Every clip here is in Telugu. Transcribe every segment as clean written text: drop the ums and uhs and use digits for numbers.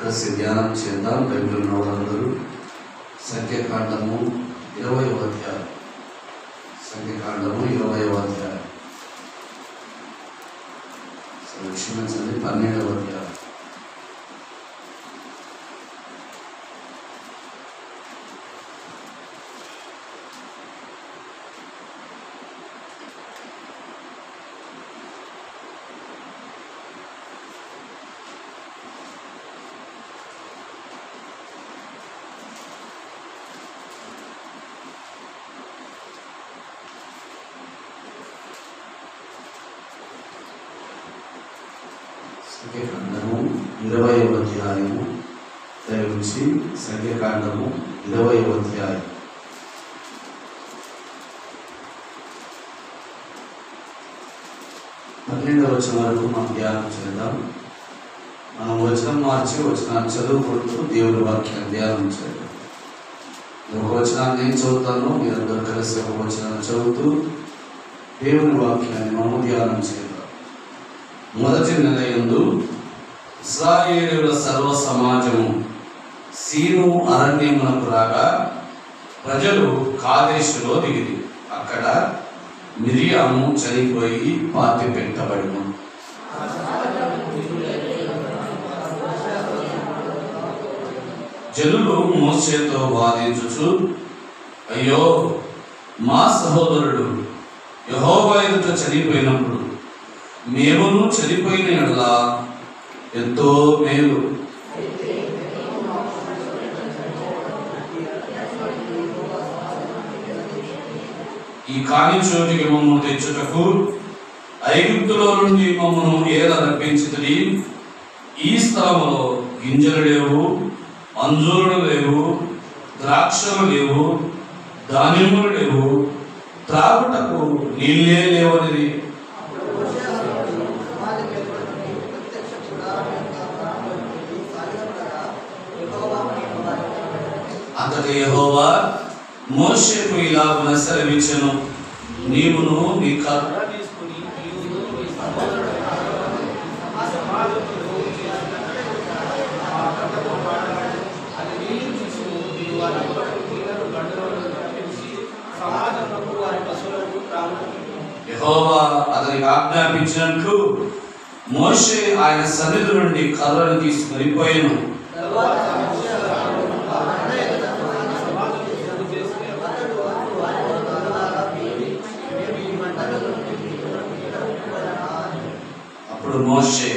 కలిసి ధ్యానం చేద్దాం. బైబిల్ ఉన్న వాళ్ళందరూ సంఖ్యాకాండము 20వ అధ్యాయం. సంఖ్యాకాండము 20వ అధ్యాయం. క్షమించండి, 12వ అధ్యాయం. సంఖ్యాకాండము 20వ అధ్యాయము. దయవుంచి సంఖ్యాకాండము 20వ అధ్యాయం. పన్నెండవ వచనం వరకు మనం ధ్యానం చేద్దాం. మనం వచనం మార్చి వచనాన్ని చదువుకుంటూ దేవుని వాక్యాన్ని ధ్యానం చేద్దాం. ఒక వచనాన్ని నేను చదువుతాను, మీరందరూ కలిసి ఒక వచనాన్ని చదువుతూ దేవుని వాక్యాన్ని మనం ధ్యానం చేద్దాం. మొదటి నెల యందు ఇశ్రాయేలీయుల సర్వ సమాజము సీను అరణ్యమునకు రాగా ప్రజలు కాదేశులో దిగిరి. అక్కడ మిరియాము చనిపోయి పాతి పెట్టబడిను. జనులు మోషేతో వాదించుచు, అయ్యో, మా సహోదరుడు యెహోవా ఎదుట చనిపోయినప్పుడు మేమును చనిపోయిన యెడల ఎంతో మేలు. ఈ కాని చోటికి మమ్మను తెచ్చుటకు ఐగుప్తులో నుండి మమ్మను ఏల రప్పించితిరి. ఈ స్థలములో గింజలు లేవు, అంజూరులు లేవు, ద్రాక్షలు లేవు, ధాన్యములు లేవు, త్రాగుటకు నీళ్ళే లేవనిది. అంతటి యెహోవా మోషేకు ఇలాగున సెలవిచ్చెను, నీవును నీ కర్ర తీసుకుని యెహోవా అతనికి ఆజ్ఞాపించినట్లు మోషే ఆయన సన్నిధి నుండి కర్రను తీసుకుని పోయెను. అప్పుడు మోషే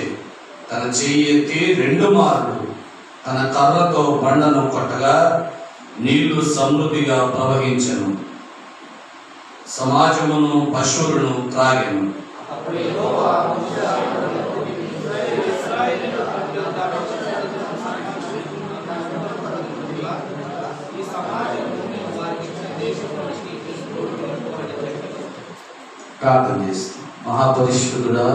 తన చెయ్యి ఎత్తి 2 మార్లు తన కర్రతో బండను కొట్టగా నీళ్లు సమృద్ధిగా ప్రవహించెను. సమాజమును పశువులను త్రాగెను. ప్రార్థన చేస్తాం. మహాపరిశుద్ధుడా,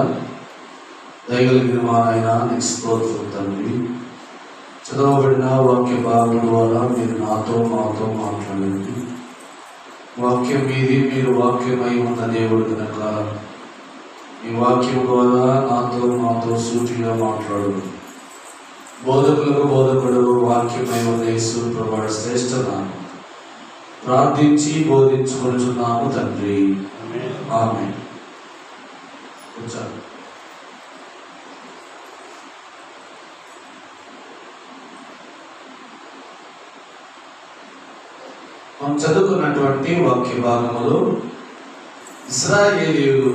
దయగలిగిన మా నాయన, నీకు స్తోత్రం తండ్రి. చదవబడిన వాక్య భాగం ద్వారా మీరు నాతో మాతో మాట్లాడండి. వాక్యం మీది, మీరు వాక్యమై ఉన్న దేవుడు కనుక ఈ వాక్యం ద్వారా నాతో మాతో సూటిగా మాట్లాడు. బోధకులకు బోధకుడు వాక్యమై ఉన్న యేసు ప్రభువు శ్రేష్ఠ నామమున ప్రార్థించి బోధించుకొనుచున్నాము తండ్రి, ఆమేన్. కూర్చోండి. మనం చదువుకున్నటువంటి వాక్య భాగములో ఇశ్రాయేలీయులు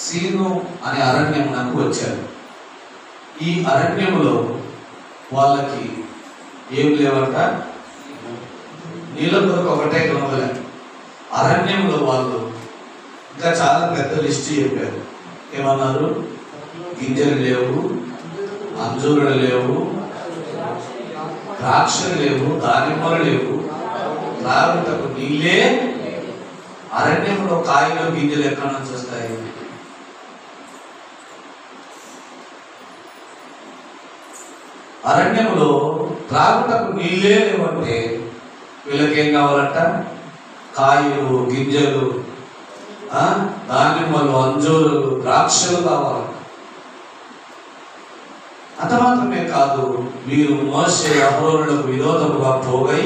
సీను అనే అరణ్యమునకు వచ్చారు. ఈ అరణ్యములో వాళ్ళకి ఏం లేవంట, నీళ్ళ కొరకు ఒకటే గొంగల. అరణ్యంలో వాళ్ళు ఇంకా చాలా పెద్ద లిస్టు చెప్పారు. ఏమన్నారు? గింజలు లేవు, అంజూరులు లేవు, ద్రాక్షలు లేవు, దానిమ్మలు లేవు, త్రాగుటకు నీళ్ళే. అరణ్యంలో కాయలు గింజలు ఎక్కడి నుంచి వస్తాయి? అరణ్యంలో త్రాగుటకు నీళ్ళే లేవంటే వీళ్ళకేం కావాలంట? కాయలు, గింజలు, దానిమ్మలు, అంజూరులు, ద్రాక్షలు కావాలంట. అంత మాత్రమే కాదు, వీరు మోషే అహరోనులకు విరోధముగా పోగై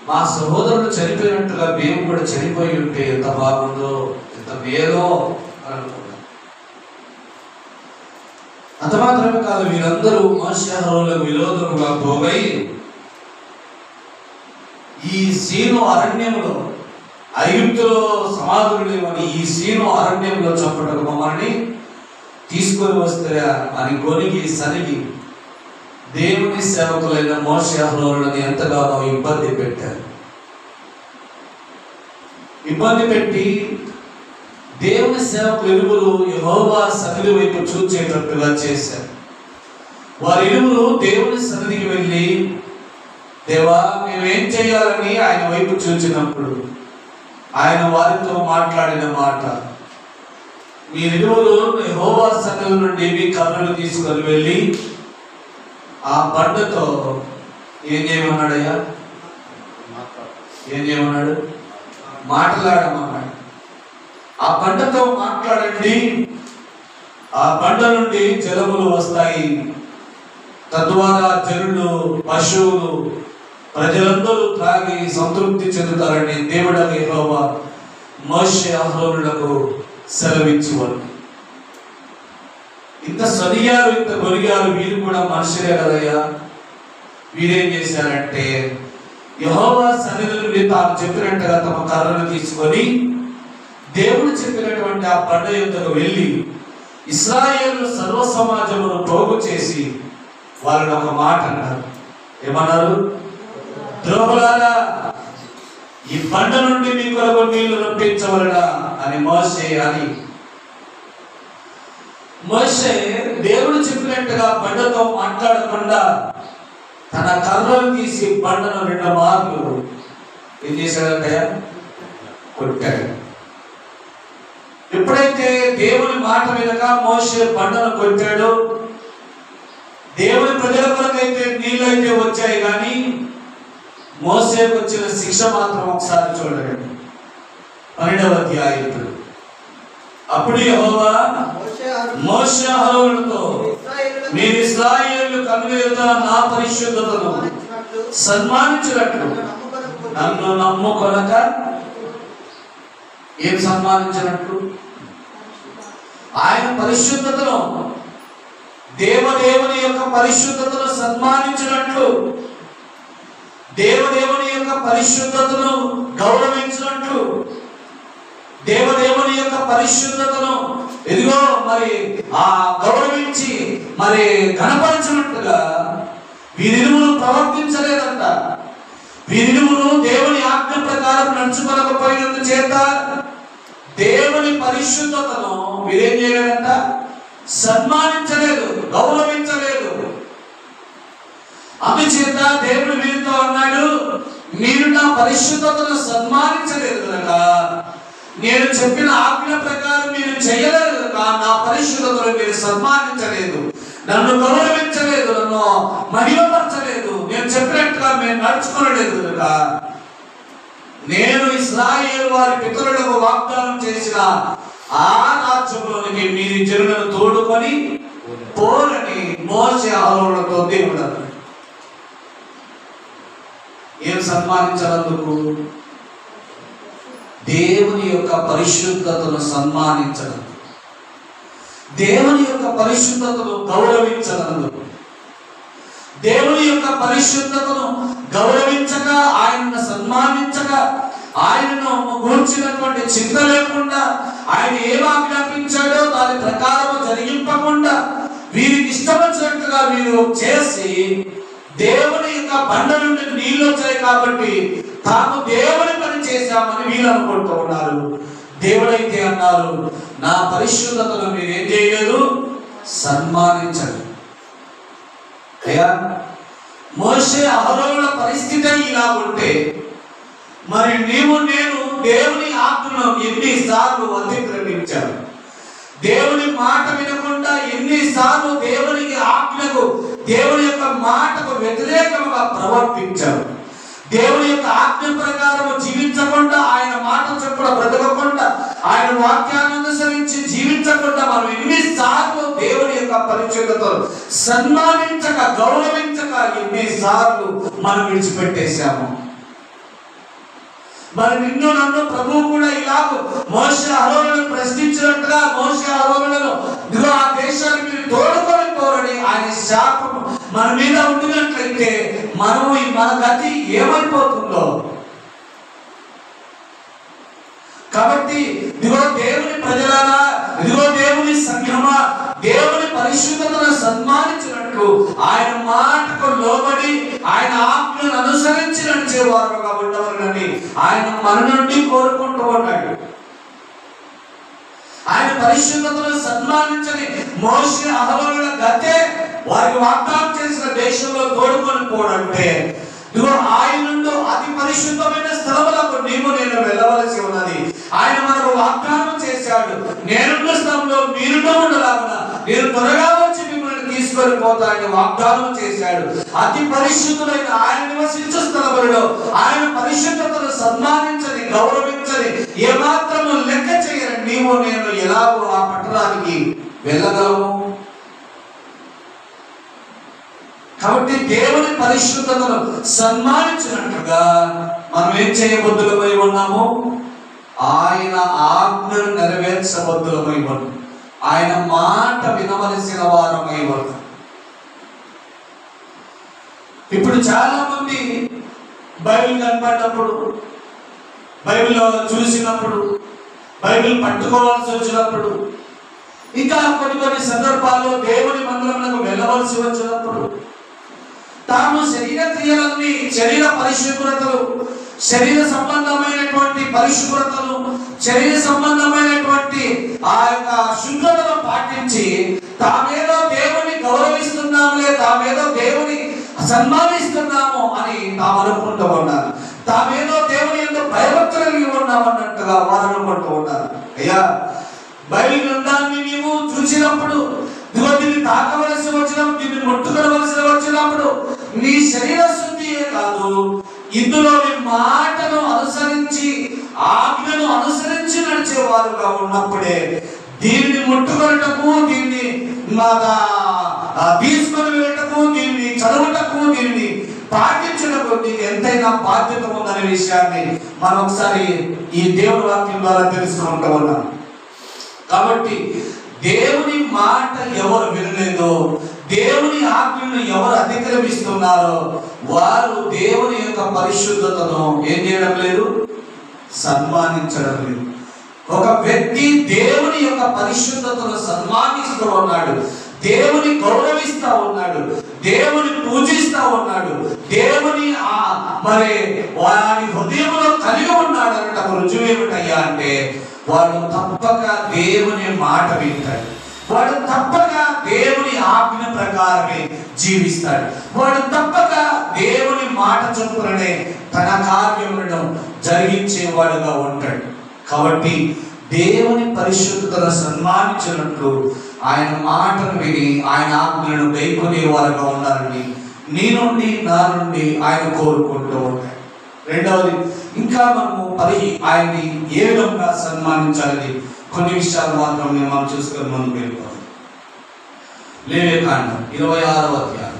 మా సహోదరులు చనిపోయినట్టుగా మేము కూడా చనిపోయి ఉంటే ఎంత బాగుందో, ఎంత మేలో అని అనుకున్నాం. అంత మాత్రమే కాదు, వీరందరూ మోషే అహరోనులకు విరోధముగా పోగై ఈ సీను అరణ్యంలో, ఐగుప్తులో సమాధులు లేవని ఈ సీను అరణ్యంలో చంపటకు మమ్మల్ని తీసుకొని వస్తే అని కొనిగి సనిగి దేవుని సేవకులైన మోషే అహరోనులను ఎంతగానో ఇబ్బంది పెట్టారు. ఇబ్బంది పెట్టి దేవుని సేవకులు ఇరువురు యెహోవా సన్నిధి వైపు చూచేటట్టుగా చేశారు. వారి ఇరువురు దేవుని సన్నిధికి వెళ్ళి, దేవా మేమేం చేయాలని ఆయన వైపు చూచినప్పుడు ఆయన వారితో మాట్లాడిన మాట, మీరిరువురు యెహోవా సన్నిధి నుండి మీ కర్రలు తీసుకొని వెళ్ళి ఆ బండతో ఏం చేయమన్నాడయ్యా? ఏం చేయమన్నాడు? మాట్లాడమన్నాడు. ఆ బండతో మాట్లాడండి, ఆ బండ నుండి జలములు వస్తాయి, తద్వారా జనులు, పశువులు, ప్రజలందరూ త్రాగి సంతృప్తి చెందుతారని దేవుడైన యెహోవా మోషే అహరోనులకు సెలవిచ్చేవాడు. ఇంత సనిగారు, ఇంత గొరిగారు, వీరు కూడా మనుషులే కదయ్యా. వీరేం చేశారంటే యెహోవా సన్నిధి నుండి తాను చెప్పినట్టుగా తమ కర్రను తీసుకొని దేవుడు చెప్పినటువంటి ఆ బండ యొద్దకు వెళ్ళి ఇశ్రాయేలు సర్వ సమాజమును పోగు చేసి వారిని ఒక మాట అన్నారు. ఏమన్నారు? ద్రోహులారా, ఈ బండ నుండి మీ కొరకు నీళ్లు రప్పించవలనా అని మోషే దేవుడు చెప్పినట్టుగా బండతో మాట్లాడకుండా తన కర్రలు తీసి బండను 2 మార్లు ఏం చేశాడంటే కొట్టాడు. ఎప్పుడైతే దేవుని మాట వినక మోషే బండను కొట్టాడో, దేవుని ప్రజల కొరకైతే నీళ్ళైతే వచ్చాయి, కానీ మోషేకు వచ్చిన శిక్ష మాత్రం ఒకసారి చూడండి. 12వ అధ్యాయం. అప్పుడు యెహోవా మోషే అహరోనులతో, మీరు ఇశ్రాయేలు కన్నుల ఎదుట నా పరిశుద్ధతను సన్మానించినట్లు నన్ను నమ్ముకొనక, ఏం సన్మానించినట్లు? ఆయన పరిశుద్ధతను, దేవదేవుని యొక్క పరిశుద్ధతను సన్మానించినట్లు, దేవదేవుని యొక్క పరిశుద్ధతను గౌరవించినట్లు, దేవదేవుని యొక్క పరిశుద్ధతను ఎదిగో మరి ఆ గౌరవించి మరి కనపరచినట్టుగా వీరిరువురు ప్రవర్తించలేదంట. వీరిరువురు దేవుని ఆజ్ఞ ప్రకారం నడుచుకోలేకపోయినందు చేత దేవుని పరిశుద్ధతను వీరేం చేయలేదంట? సన్మానించలేదు, గౌరవించలేదు. అందుచేత దేవుడు వీరితో అన్నాడు, మీరు నా పరిశుద్ధతను సన్మానించలేదు కనుక, నేను చెప్పిన ఆజ్ఞ ప్రకారం మీరు చేయలేదు కనుక, నా పరిశుద్ధతను మీరు సన్మానించలేదు, నన్ను గౌరవించలేదు, నన్ను మహిమపరచలేదు, నేను చెప్పినట్టుగా మీరు నడుచుకోలేదు కనుక, నేను ఇశ్రాయేలు వారి పితరులకు వాగ్దానం చేసిన ఆ రాజ్యంలోనికి మీరు జనులను తోడుకొని పోరని మోషే అహరోనులతో దేవుడు అన్నాడు. ఏం సన్మానించనందుకు? దేవుని యొక్క పరిశుద్ధతను సన్మానించడం, దేవుని యొక్క పరిశుద్ధతను గౌరవించనందుకు, దేవుని యొక్క పరిశుద్ధతను గౌరవించక, ఆయనను సన్మానించక, ఆయనను గూర్చినటువంటి చింత లేకుండా, ఆయన ఏం ఆజ్ఞాపించాడో దాని ప్రకారం జరిగింపకుండా వీరికి ఇష్టం వచ్చినట్టుగా వీరు చేసి, దేవుని యొక్క బండ నుండి నీళ్ళు వచ్చాయి కాబట్టి తాము దేవుని పని చేశామని వీళ్ళు అనుకుంటూ ఉన్నారు. దేవుడైతే అన్నారు, నా పరిశుద్ధతను మీరు ఏం చేయలేదు? సన్మానించండి. అయ్యా, మోషే అహరోనుల పరిస్థితి ఇలా ఉంటే మరి నీవు నేను దేవుని ఆజ్ఞను ఎన్నిసార్లు అతిక్రమించాను? దేవుని మాట వినకుండా ఎన్నిసార్లు దేవునికి ఆజ్ఞకు, దేవుని యొక్క మాటకు వ్యతిరేకంగా ప్రవర్తించారు? దేవుని యొక్క ఆజ్ఞ ప్రకారం జీవించకుండా, ఆయన మాట చొప్పున బ్రతకకుండా, ఆయన వాక్యాన్ని అనుసరించి జీవించకుండా మనం ఎన్నిసార్లు దేవుని యొక్క పరిశుద్ధతను సన్మానించక గౌరవించక ఎన్నిసార్లు మనం విడిచిపెట్టేశాము. మరి నిన్ను నన్ను ప్రభువు కూడా ఇలాగ మోషే అహరోనులను ప్రశ్నించినట్టుగా మోషే అహరోనులను ఇదిగో ఆ దేశానికి మీరు తోడుకొని పోరని ఆయన శాపం మన మీద ఉండినట్లయితే మనము మన గతి ఏమైపోతుందో. కాబట్టి ఇదిగో దేవుని ప్రజలారా, ఇదిగో దేవుని సంఘమా, దేవుని పరిశుద్ధతను సన్మానించినట్లు ఆయన మాటకు లోబడి ఆయన ఆజ్ఞను అనుసరించి నడిచేవారుగా ఉండవలనని ఆయన మన నుండి కోరుకుంటూ ఉన్నాడు. ఆయన పరిశుద్ధతను సన్మానించని మోషే అహరోనుల గతే వారికి వాగ్దానం చేసిన దేశంలో తోడుకొని పోవడంటే ఇదిగో ఆయన నుండి అతి పరిశుద్ధమైన స్థలములకు నేను వెళ్ళవలసి ఉన్నది. ఆయన మనకు వాగ్దానం చేశాడు, నేనున్న స్థలంలో మీరుగా ఉండలాగున నేను త్వరగా వచ్చి మిమ్మల్ని తీసుకొని పోతానని వాగ్దానం చేశాడు. అతి పరిశుద్ధులైన ఆయన నివసించే స్థలములలో ఆయన పరిశుద్ధతను సన్మానించని గౌరవించని ఏమాత్రము లెక్క చేయని నీవు నేను ఎలాగో ఆ పట్టణానికి వెళ్ళగలము. కాబట్టి దేవుని పరిశుద్ధతను సన్మానించినట్లుగా మనం ఏం చేయబద్దులమై ఉన్నాము? ఆయన ఆజ్ఞను నెరవేర్చబద్దులమై ఉన్నాం. ఆయన మాట వినవలసిన వారమై ఉన్నాం. ఇప్పుడు చాలా మంది బైబిల్ కనపడినప్పుడు, బైబిల్లో చూసినప్పుడు, బైబిల్ పట్టుకోవాల్సి వచ్చినప్పుడు, ఇంకా కొన్ని సందర్భాల్లో దేవుని మందిరములకు వెళ్ళవలసి వచ్చినప్పుడు తాము శరీర క్రియలన్నీ, శరీర పరిశుభ్రతలు, శరీర సంబంధమైనటువంటి పరిశుభ్రతలు, శరీర సంబంధమైనటువంటి ఆ యొక్క శుభ్రతను పాటించి తామేదో దేవుని గౌరవిస్తున్నాములే, తామేదో దేవుని సన్మానిస్తున్నాము అని తాము అనుకుంటూ ఉన్నారు. తామేదో దేవుని ఎందుకు భయభక్తులు కలిగి ఉన్నామన్నట్టుగా వారు అనుకుంటూ ఉన్నారు. అయ్యా, బైబిల్ గ్రంథాన్ని నీవు చూసినప్పుడు, దీన్ని తాకవలసి వచ్చినప్పుడు, దీన్ని ముట్టుకొనవలసి వచ్చినప్పుడు నీ శరీర శుద్ధియే కాదు, ఇందులో నీ మాటను అనుసరించి ఆజ్ఞను అనుసరించి నడిచేవారుగా ఉన్నప్పుడే దీన్ని ముట్టుకొనటము, దీన్ని తీసుకొని వెళ్ళటము, దీన్ని చదవటము, దీన్ని పాటించటము నీకు ఎంతైనా బాధ్యత ఉందనే విషయాన్ని మనం ఒకసారి ఈ దేవుని వాక్యం ద్వారా తెలుసుకుంటూ ఉన్నాం. కాబట్టి దేవుని మాట ఎవరు వినలేదో, దేవుని ఆజ్ఞను ఎవరు అతిక్రమిస్తున్నారో వారు దేవుని యొక్క పరిశుద్ధతను ఏం చేయడం లేదు, సన్మానించడం లేదు. ఒక వ్యక్తి దేవుని యొక్క పరిశుద్ధతను సన్మానిస్తూ ఉన్నాడు, దేవుని గౌరవిస్తూ ఉన్నాడు, దేవుని పూజిస్తూ ఉన్నాడు, దేవుని మరి వారి హృదయంలో కలిగి ఉన్నాడు అంటే రుజువు ఏమిటయ్యా అంటే వాడు తప్పక దేవుని మాట వింటాడు, వాడు తప్పక దేవుని ఆజ్ఞ ప్రకారమే జీవిస్తాడు, వాడు తప్పక దేవుని మాట చొప్పుననే తన కార్యములను జరిగించేవాడుగా ఉంటాడు. కాబట్టి దేవుని పరిశుద్ధతను సన్మానించినట్లు ఆయన మాటను విని ఆయన ఆజ్ఞలను గైకొనేవారుగా ఉండాలని నీ నుండి నా నుండి ఆయన కోరుకుంటూ ఉంటాడు. రెండవది, ఇంకా మనము ఆయన్ని ఏ విధంగా సన్మానించాలని కొన్ని విషయాలు మాత్రం మనం చూసుకొని ముందుకు వెళ్ళిపోతాం. లేవియకాండం 26వ అధ్యాయం.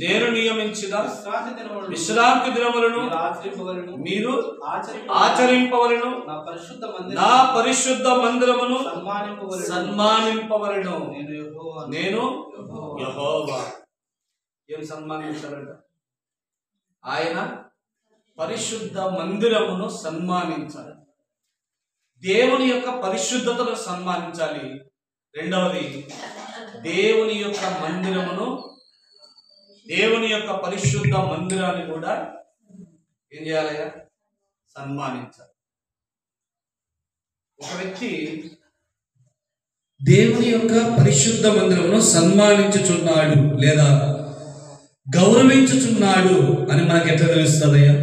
నేను నియమించిన విశ్రాంతి దినములను మీరు ఆచరింపవలను, నా పరిశుద్ధ మందిరమును సన్మానింపవలను. నేను యెహోవా. ఏం సన్మానించాలంట? ఆయన పరిశుద్ధ మందిరమును సన్మానించాలి, దేవుని యొక్క పరిశుద్ధతను సన్మానించాలి. రెండవది, దేవుని యొక్క మందిరమును, దేవుని యొక్క పరిశుద్ధ మందిరాన్ని కూడా ఏం చేయాలయ్యా? సన్మానించాలి. ఒక వ్యక్తి దేవుని యొక్క పరిశుద్ధ మందిరమును సన్మానించుచున్నాడు లేదా గౌరవించుచున్నాడు అని మనకు ఎట్లా తెలుస్తుందయ్యా?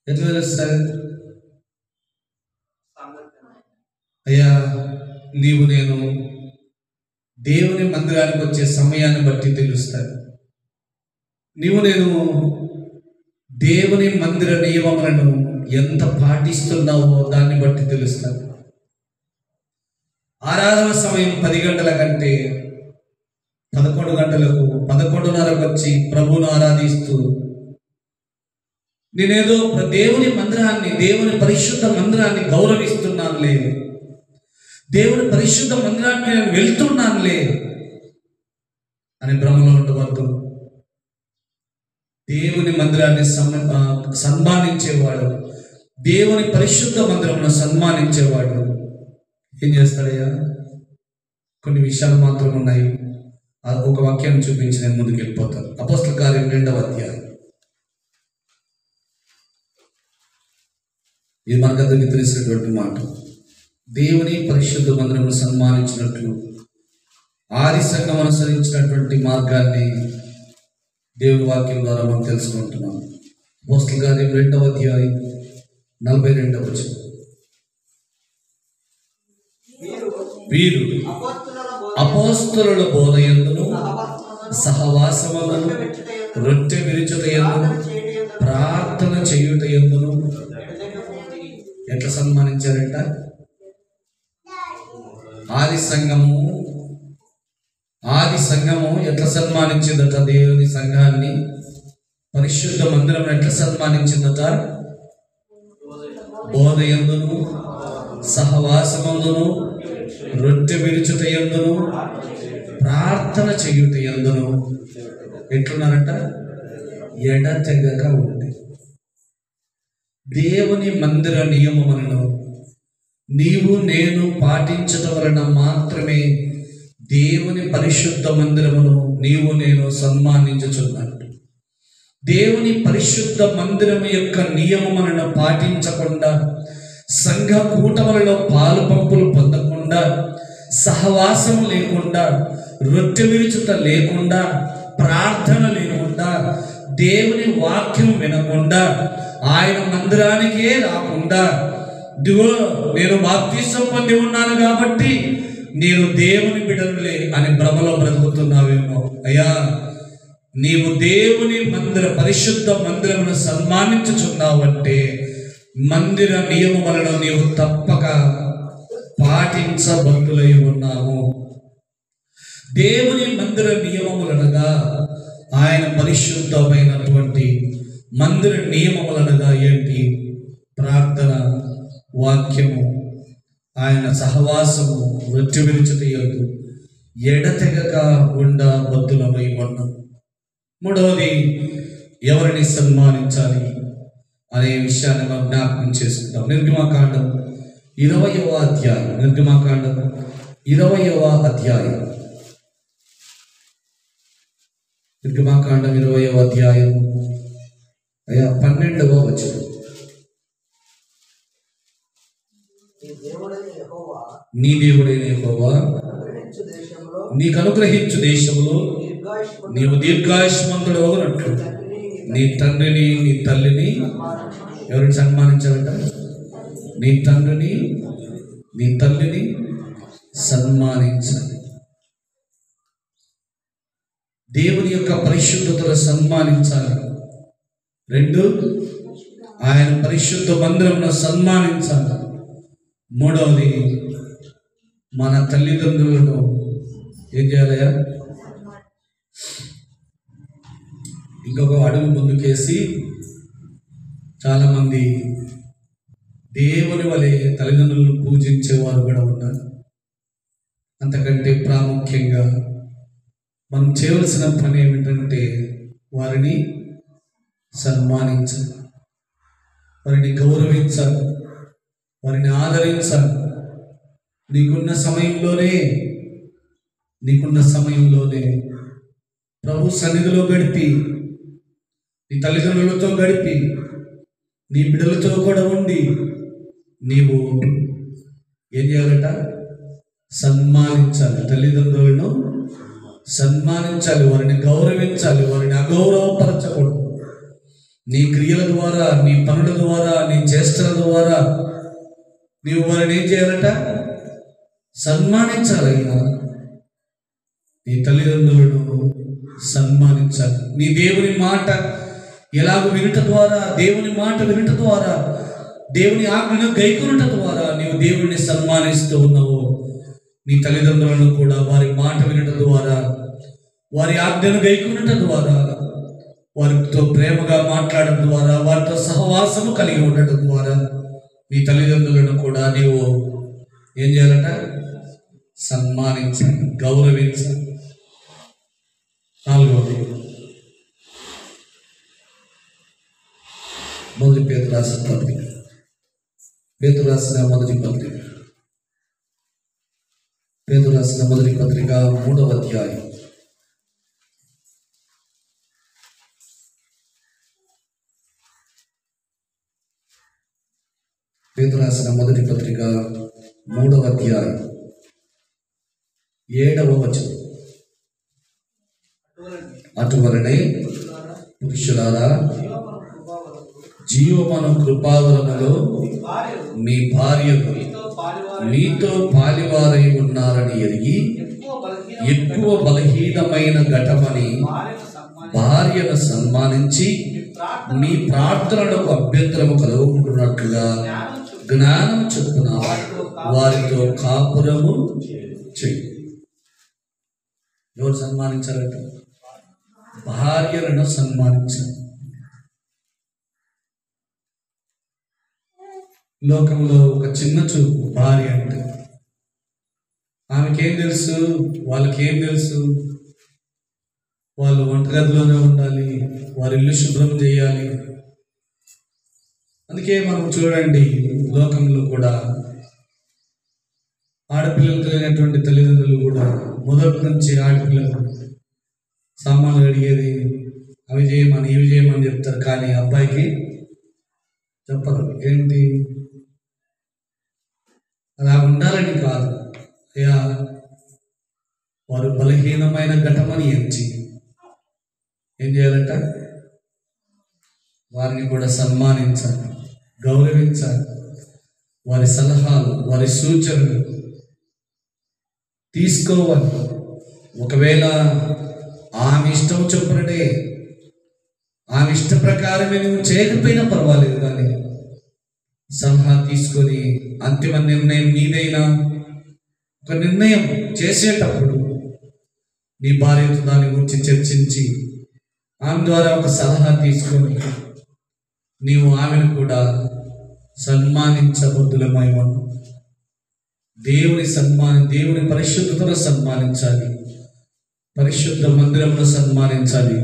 ఎట్లా తెలుస్తుంది? అయ్యా, నీవు నేను దేవుని మందిరానికి వచ్చే సమయాన్ని బట్టి తెలుస్తాను. నీవు నేను దేవుని మందిర నియమములను ఎంత పాటిస్తున్నావో దాన్ని బట్టి తెలుస్తాను. ఆరాధన సమయం 10 గంటల కంటే 11 గంటలకు 11:30కు వచ్చి ప్రభువును ఆరాధిస్తూ నేనేదో దేవుని మందిరాన్ని, దేవుని పరిశుద్ధ మందిరాన్ని గౌరవిస్తున్నానులే, దేవుని పరిశుద్ధ మందిరానికి నేను వెళ్తున్నానులే అని భ్రమలో ఉండవద్దు. దేవుని మందిరాన్ని సన్మానించేవాడు, దేవుని పరిశుద్ధ మందిరమును సన్మానించేవాడు ఏం చేస్తాడయ్యా? కొన్ని విషయాలు మాత్రం ఉన్నాయి. ఒక వాక్యాన్ని చూపించి నేను ముందుకు వెళ్ళిపోతాను. అపోస్తల కార్యం 2వ అధ్యాయం. ఇది మనకందరికీ తెలిసినటువంటి మాట. దేవుని పరిశుద్ధ మందిరమును సన్మానించినట్లు ఆది సంఘం అనుసరించినటువంటి మార్గాన్ని దేవుని వాక్యం ద్వారా మనం తెలుసుకుంటున్నాం. అపోస్తల కార్యం 2వ అధ్యాయం 42వ వచనం. వీరు అపోస్తలుల బోధయందును సహవాసములను రొట్టె విరుచుటయందును ప్రార్థన చేయుటయందును ఎట్లా సన్మానించారంట? ఆది సంఘము ఎట్లా సన్మానించిందట? దేవుని సంఘాన్ని, పరిశుద్ధ మందిరం ఎట్లా సన్మానించిందట? బోధయందును సహవాసమందును రొట్టె విరుచుటయందును ప్రార్థన చేయుటయందును ఎట్లున్నారంట? ఎడతెగక ఉంది. దేవుని మందిర నియమములను నీవు నేను పాటించటం వలన మాత్రమే దేవుని పరిశుద్ధ మందిరమును నీవు నేను సన్మానించుచున్నట్టు. దేవుని పరిశుద్ధ మందిరము యొక్క నియమములను పాటించకుండా, సంఘ కూటములలో పాలు పంపులు పొందకుండా, సహవాసం లేకుండా, రొట్టె విరుచుట లేకుండా, ప్రార్థన లేకుండా, దేవుని వాక్యం వినకుండా, ఆయన మందిరానికే రాకుండా, ఇదిగో నేను బాప్తిసం పొంది ఉన్నాను కాబట్టి నేను దేవుని బిడ్డనులే అని భ్రమలో బ్రతుకుతున్నావేమో. అయ్యా, నీవు దేవుని పరిశుద్ధ మందిరమును సన్మానించుచున్నావంటే మందిర నియమములను నీవు తప్పక పాటించబద్దులై ఉన్నాము. దేవుని మందిర నియమములనగా ఆయన పరిశుద్ధమైనటువంటి మందిర నియమములనగా ఏంటి? ప్రార్థన, వాక్యము, ఆయన సహవాసము, రొట్టె విరుచుటయందు ఎడతెగక ఉండబద్దులమై ఉన్నాం. మూడవది, ఎవరిని సన్మానించాలి అనే విషయాన్ని మనం జ్ఞాపకం చేసుకుంటాం. నిర్గమకాండం 20వ అధ్యాయం. నిర్గమకాండం 20వ అధ్యాయం. నిర్గమకాండం 20వ అధ్యాయం 12వ వచనం. నీ దేవుడైన యెహోవా నీకు అనుగ్రహించు దేశంలో నీవు దీర్ఘాయుష్మంతుడు అగునట్లు నీ తండ్రిని నీ తల్లిని ఎవరిని సన్మానించాలంట? నీ తండ్రిని నీ తల్లిని సన్మానించాలి. దేవుని యొక్క పరిశుద్ధతను సన్మానించాలి. 2, ఆయన పరిశుద్ధ మందిరమును సన్మానించాలి. 3వది, మన తల్లిదండ్రులను ఏం చేయాలయ్యా? ఇంకొక అడుగు ముందుకేసి చాలామంది దేవుని వలె తల్లిదండ్రులను పూజించేవారు కూడా ఉన్నారు. అంతకంటే ప్రాముఖ్యంగా మనం చేయవలసిన పని ఏమిటంటే వారిని సన్మానించాలి, వారిని గౌరవించాలి, వారిని ఆదరించాలి. నీకున్న సమయంలోనే ప్రభు సన్నిధిలో గడిపి నీ తల్లిదండ్రులతో గడిపి నీ బిడ్డలతో కూడా ఉండి నీవు ఏం చేయాలట? సన్మానించాలి. తల్లిదండ్రులను సన్మానించాలి, వారిని గౌరవించాలి, వారిని అగౌరవపరచకూడదు. నీ క్రియల ద్వారా, నీ పనుల ద్వారా, నీ చేష్టల ద్వారా నీవు వారిని ఏం చేయాలట? సన్మానించాలయ్యా. నీ తల్లిదండ్రులను సన్మానించాలి. నీ దేవుని మాట ఎలాగ వినుట ద్వారా, దేవుని మాట వినుట ద్వారా, దేవుని ఆజ్ఞను గైకొనుట ద్వారా నీవు దేవుడిని సన్మానిస్తూ ఉన్నావు. నీ తల్లిదండ్రులను కూడా వారి మాట వినుట ద్వారా, వారి ఆజ్ఞను గైకొనుట ద్వారా, వారితో ప్రేమగా మాట్లాడటం ద్వారా, వారితో సహవాసము కలిగి ఉండటం ద్వారా నీ తల్లిదండ్రులను కూడా నీవు ఏం చేయాలట? సన్మానించాలి, గౌరవించాలి. 4వది, మొదటి పేతురు రాసిన పత్రిక. పేతురు రాసిన మొదటి పత్రిక 3వ అధ్యాయం. పేతురు రాసిన మొదటి పత్రిక 3వ అధ్యాయం 7వ వచనం. అటువలనే పురుషులారా, జీవమను కృపావరములో మీ భార్యలు మీతో పాలివారై ఉన్నారని ఎరిగి ఎక్కువ బలహీనమైన ఘటమని భార్యను సన్మానించి మీ ప్రార్థనలకు అభ్యంతరము కలుగుకుంటున్నట్లుగా జ్ఞానం చొప్పున వారితో కాపురము చెయ్యి. ఎవరు సన్మానించారట? భార్యలను సన్మానించాలి. లోకంలో ఒక చిన్న చూపు భార్య అంటే. ఆమెకేం తెలుసు? వాళ్ళకేం తెలుసు? వాళ్ళు వంటగదిలోనే ఉండాలి, వారి ఇల్లు శుభ్రం చేయాలి. అందుకే మనం చూడండి, లోకంలో కూడా ఆడపిల్లలు కలిగినటువంటి తల్లిదండ్రులు కూడా మొదటి నుంచి ఆడపిల్లలు సామాన్లు అడిగేది అవి చేయమని ఇవి చేయమని చెప్తారు, కానీ అబ్బాయికి చెప్పరు. ఏంటి? అలా ఉండాలని కాదు, అయ్యా వారు బలహీనమైన ఘటమని ఎంచి ఏం చేయాలంట? వారిని కూడా సన్మానించాలి, గౌరవించాలి. వారి సలహాలు, వారి సూచనలు తీసుకోవాలి. ఒకవేళ ఆమె ఇష్టం చొప్పుననే, ఆమె ఇష్ట ప్రకారమే నువ్వు చేయకపోయినా పర్వాలేదు, కానీ సలహా తీసుకొని అంతిమ నిర్ణయం నీదైనా ఒక నిర్ణయం చేసేటప్పుడు నీ భార్యతో దాని గురించి చర్చించి ఆమె ద్వారా ఒక సలహా తీసుకొని నీవు ఆమెను కూడా సన్మానించబద్దులమై ఉన్నావు. దేవుని పరిశుద్ధతను సన్మానించాలి, పరిశుద్ధ మందిరంలో సన్మానించాలి.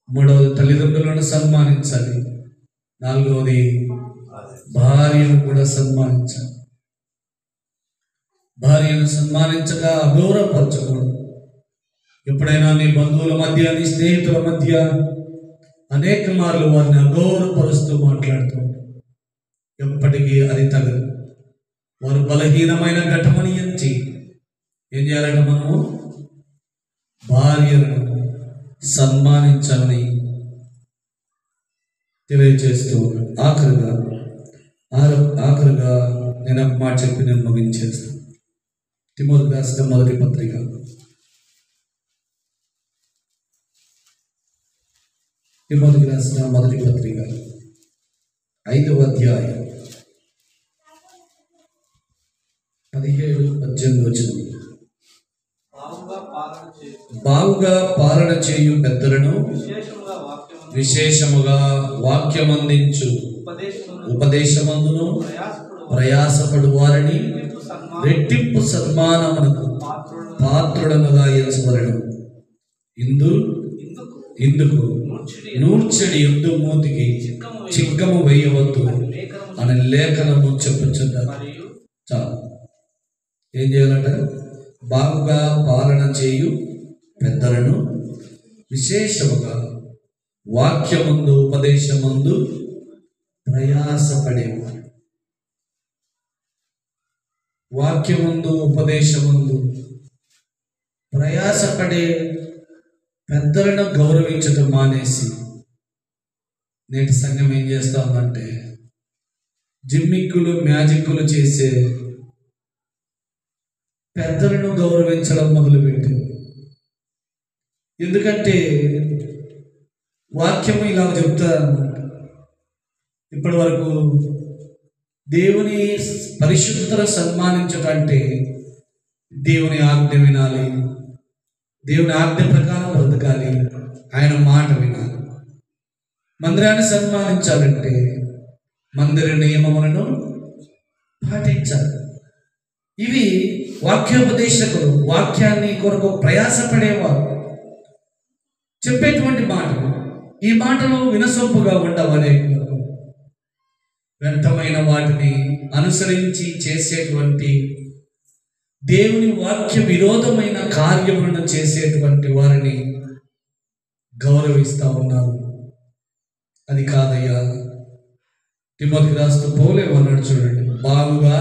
3వది తల్లిదండ్రులను సన్మానించాలి. 4వది భార్యను కూడా సన్మానించాలి. భార్యను సన్మానించగా అగౌరవపరచకూడదు. ఎప్పుడైనా నీ బంధువుల మధ్య, నీ స్నేహితుల మధ్య అనేక మార్లు వారిని అగౌరవపరుస్తూ మాట్లాడుతూ ఎప్పటికీ అది తగదు. వారు బలహీనమైన ఘటమని ఎంచి ఏం చేయాలంటే మనము భార్యను సన్మానించాలని తెలియజేస్తూ ఆఖరుగా నేను ఒక మాట చెప్పి నేను ముగించేస్తాను. తిమోతికి రాసిన మొదటి పత్రిక 5వ అధ్యాయం 17-18 వచనం. బాగుగా పాలన చేయు పెద్దలను, విశేషముగా వాక్యమందించు ఉపదేశమందును ప్రయాసపడు వారిని రెట్టింపు సన్మానమునకు పాత్రుడనుగా ఎంచబడెను. ఇందుకు నూర్చడి యుద్ధ మూతికి చిక్కము వేయవద్దు అని లేఖనము చెప్పుచున్నారు. చాలు. ఏం చేయాలంటే బాగుగా పాలన చేయు పెద్దలను, విశేషముగా వాక్యమందు ఉపదేశమందు ప్రయాసపడేవారు. వాక్యమందు ఉపదేశమందు ప్రయాసపడే పెద్దలను గౌరవించడం మానేసి నేటి సంఘం ఏం చేస్తా ఉందంటే జిమ్మిక్కులు మ్యాజిక్కులు చేసే పెద్దలను గౌరవించడం మొదలుపెట్టి, ఎందుకంటే వాక్యము ఇలా చెప్తారన్నమాట. ఇప్పటి వరకు దేవుని పరిశుద్ధతను సన్మానించటంటే దేవుని ఆజ్ఞ వినాలి, దేవుని ఆజ్ఞ ప్రకారం బ్రతకాలి, ఆయన మాట వినాలి. మందిరాన్ని సన్మానించాలంటే మందిర నియమములను పాటించాలి. ఇవి వాక్యోపదేశకులు, వాక్యాన్ని కొరకు ప్రయాసపడేవారు చెప్పేటువంటి మాటలు. ఈ మాటలు వినసొంపుగా ఉండవనే వ్యర్థమైన వాటిని అనుసరించి చేసేటువంటి దేవుని వాక్య విరోధమైన కార్యములను చేసేటువంటి వారిని గౌరవిస్తూ ఉన్నారు. అది కాదయ్యా. తిమోతికి రాస్తూ పౌలు ఏమన్నాడు చూడండి, బాగుగా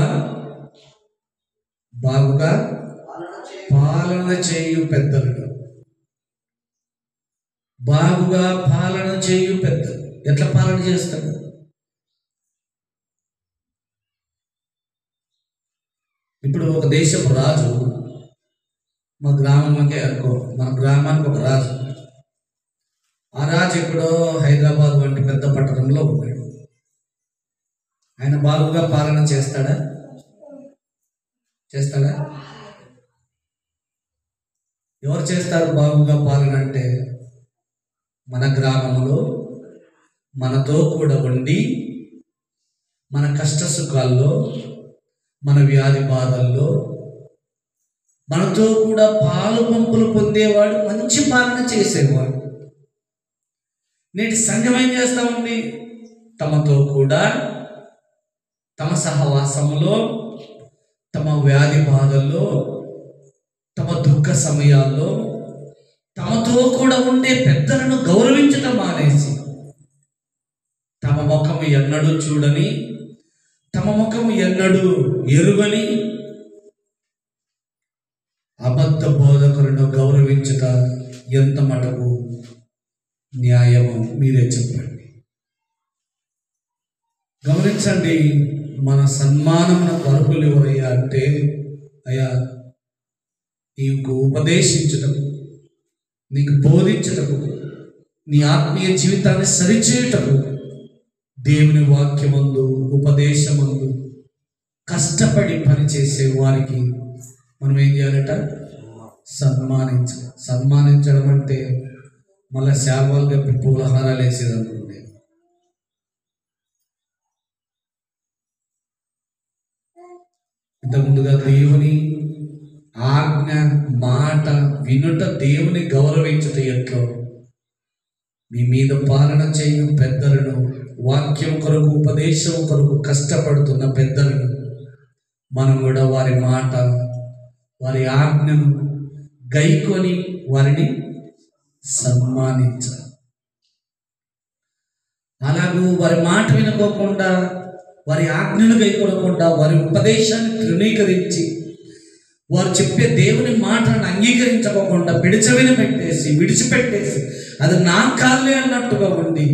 పాలన చేయు పెద్దలు. బాగుగా పాలన చేయు పెద్దలు. ఎట్లా పాలన చేస్తాడు? ఇప్పుడు ఒక దేశపు రాజు, మా గ్రామంకే అనుకో, మన గ్రామానికి ఒక రాజు. ఆ రాజు ఎక్కడో హైదరాబాద్ వంటి పెద్ద పట్టణంలో ఉన్నాడు. ఆయన బాగుగా పాలన చేస్తాడా? ఎవరు చేస్తారు బాగుగా పాలన అంటే? మన గ్రామంలో మనతో కూడా ఉండి మన కష్ట సుఖాల్లో, మన వ్యాధి బాధల్లో మనతో కూడా పాలు పంపులు పొందేవాడు, మంచి పాలన చేసేవాడు. నేటి సంఘం ఏం చేస్తా ఉంది? తమతో కూడా, తమ సహవాసంలో, తమ వ్యాధి బాధల్లో, తమ దుఃఖ సమయాల్లో తమతో కూడా ఉండే పెద్దలను గౌరవించటం మానేసి, తమ ముఖము ఎన్నడూ చూడని, తమ ముఖము ఎన్నడూ ఎరుగని అబద్ధ బోధకులను గౌరవించుట ఎంత మటుకు న్యాయమో మీరే చెప్పండి. గమనించండి, మన సన్మానమునకు అర్హులు ఎవరయ్యా అంటే, అయ్యా నీకు ఉపదేశించుటకు, నీకు బోధించుటకు, నీ ఆత్మీయ జీవితాన్ని సరిచేయుటకు, దేవుని వాక్యమందు ఉపదేశమందు కష్టపడి పనిచేసే వారికి మనం ఏం చేయాలట? సన్మానించడం అంటే మళ్ళీ శాపాలు కప్పి పూలహారాలు వేసేదనుకుంటే, ఇంతకుముందుగా దేవుని ఆజ్ఞ మాట వినుట, దేవుని గౌరవించుట ఎట్లో, మీ మీద పాలన చేయు పెద్దలను, వాక్యం కొరకు ఉపదేశం కొరకు కష్టపడుతున్న పెద్దలను మనం కూడా వారి మాట, వారి ఆజ్ఞను గైకొని వారిని సన్మానించాలి. అలాగూ వారి మాట వినుకోకుండా, వారి ఆజ్ఞను గైకొనకుండా, వారి ఉపదేశాన్ని తృణీకరించి, వారు చెప్పే దేవుని మాటలను అంగీకరించకోకుండా విడిచిపెట్టేసి అది నా కాళ్ళే అన్నట్టుగా ఉండి,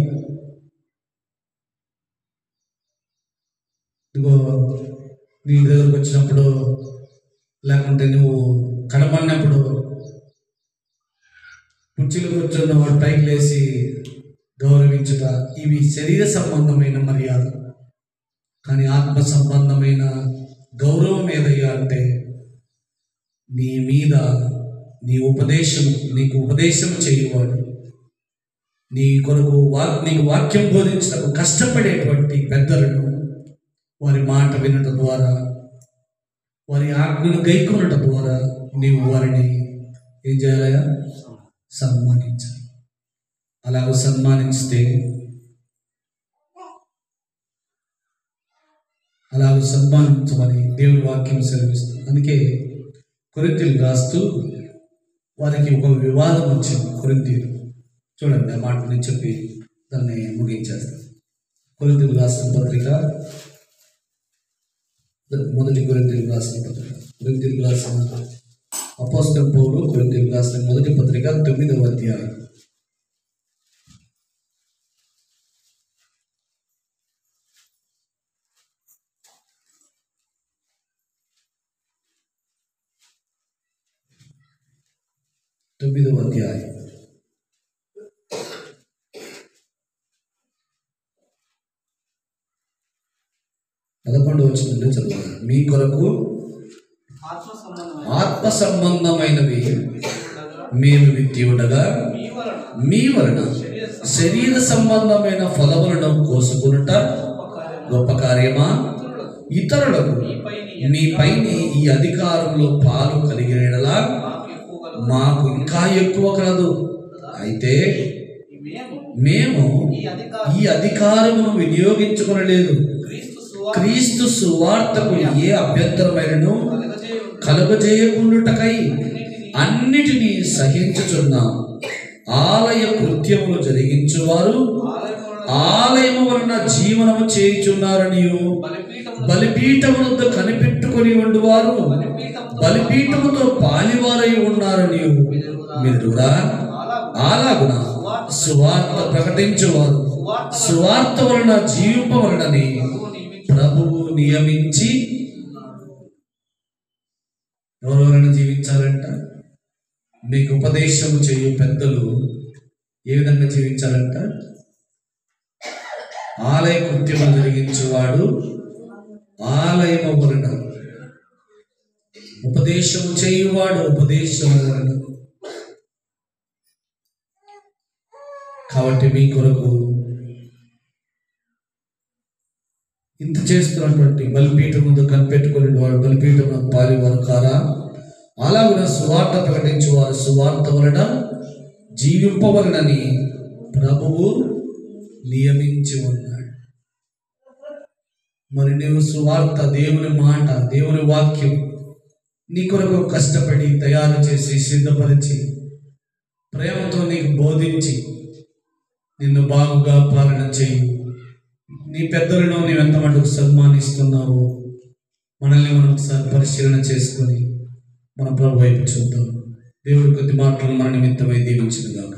ఇదిగో నీ దగ్గరకు వచ్చినప్పుడు, లేకుంటే నువ్వు కనబడినప్పుడు కుర్చీలో కూర్చున్న వాడు పైకి లేచి గౌరవించుట, ఇవి శరీర సంబంధమైన మర్యాద. కానీ ఆత్మ సంబంధమైన గౌరవం ఏదయ్యా అంటే, నీ మీద నీకు ఉపదేశం చేయవాడు, నీ కొరకు నీకు వాక్యం బోధించటకు కష్టపడేటువంటి పెద్దలను వారి మాట వినటం ద్వారా, వారి ఆజ్ఞను గైకొనటం ద్వారా నీవు వారిని ఏం చేయాలయా? సన్మానించాలి. అలాగ సన్మానించమని దేవుని వాక్యం సెలవిస్తుంది. అందుకే కొరింథీయులు రాస్తూ వారికి ఒక వివాదం వచ్చింది. కొరింథీయులు చూడండి, ఆ మాట నేను చెప్పి దాన్ని ముగించేస్తాను. కొరింథీయులకు రాసిన పత్రిక, మొదటి కొరింథీయులకు రాసిన పత్రిక, కొరింథీయులకు రాసిన అపోస్తలుడైన పౌలు కొరింథీయులకు రాసిన మొదటి పత్రిక 9వ అధ్యాయం. తొమ్మిదవ అధ్యాయం 11వ వచనం చదువు. మీ కొరకు ఆత్మ సంబంధమైనవి మేము విత్తి ఉండగా మీ వలన శరీర సంబంధమైన ఫలములను కోసుకునుట గొప్ప కార్యమా? ఇతరులకు మీపైని ఈ అధికారంలో పాలు కలిగినలా మాకు ఇంకా ఎక్కువ కలదు. అయితే మేము ఈ అధికారమును వినియోగించుకొనలేదు. క్రీస్తు సువార్తకు ఏ అభ్యంతరమైనను కలుగజేయకుండుటకై అన్నిటినీ సహించుచున్నాం. ఆలయ కృత్యములు జరిగించువారు ఆలయము వలన జీవనము చేయుచున్నారనియు, బలిపీఠములతో కనిపెట్టుకొని ఉండువారు బలిపీఠముతో పాలివారై ఉన్నారనియు మీరురా. అలాగున సువార్త ప్రకటించువారు సువార్త వలన జీవింపవలనని ప్రభువు నియమించి. ఎవరెవరైనా జీవించాలంట? మీకు ఉపదేశం చేయు పెద్దలు ఏ విధంగా జీవించాలంట? ఆలయ కృత్యము జరిగించువాడు ఆలయము వలన, ఉపదేశము చేయువాడు ఉపదేశము వలన. కాబట్టి మీ కొరకు ఇంత చేస్తున్నటువంటి బలిపీఠం ముందు కనిపెట్టుకునే వాడు బలిపీఠం పాలివారు కారా? అలాగున సువార్త ప్రకటించువారు సువార్త వలన జీవింపవలనని ప్రభువు నియమించి ఉన్నాడు. మరి నీవు సువార్త, దేవుని మాట, దేవుని వాక్యం నీ కొరకు కష్టపడి తయారు చేసి సిద్ధపరిచి ప్రేమతో నీకు బోధించి నిన్ను బాగుగా పాలన చేయి. నీ పెద్దలను నీవు ఎంత మటుకు సన్మానిస్తున్నావో మనల్ని మనం ఒకసారి పరిశీలన చేసుకొని మన ప్రభు వైపు చూద్దాం. దేవుడి కొద్ది మాటలు మన నిమిత్తమై దీవించును గాక.